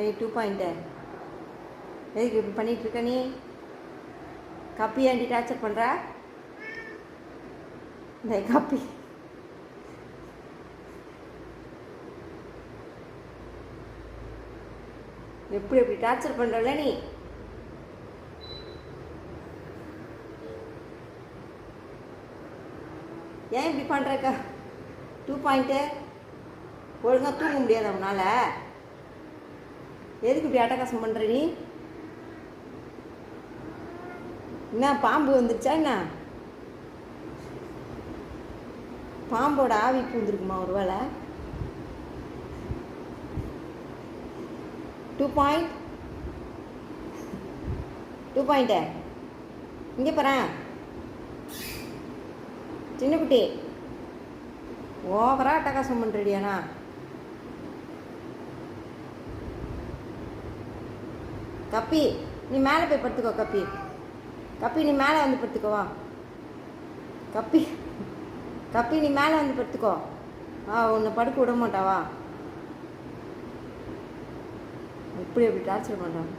ஏய் 2 பாயிண்ட்டு எதுக்கு இப்படி பண்ணிகிட்ருக்க நீ? கப்பி ஆண்டி டார்ச்சர் பண்ணுற? இந்த கப்பி எப்படி எப்படி டார்ச்சர் பண்ணுறல நீ? ஏன் இப்படி பண்ணுறக்கா? 2 பாயிண்ட்டு ஒழுங்காக தூங்க முடியாது அவனால். எதுக்கு இப்படி அட்டகாசம் பண்ணுற நீ? என்ன பாம்பு வந்துருச்சா என்ன? பாம்போட ஆவி பூந்துருக்குமா ஒரு வேளை? 2 பாயிண்ட் 2 பாயிண்ட்டு இங்கே போகிறேன் சின்ன குட்டி. ஓவராக அட்டகாசம் பண்ணுறியாண்ணா? கப்பி நீ மேலே போய் படுத்துக்கோ. கப்பி கப்பி நீ மேலே வந்து படுத்துக்கோவா. கப்பி கப்பி நீ மேலே வந்து படுத்துக்கோ. உன்னை படுக்க விட மாட்டாவா? எப்படி எப்படி டார்ச்சர் பண்ணுறான்?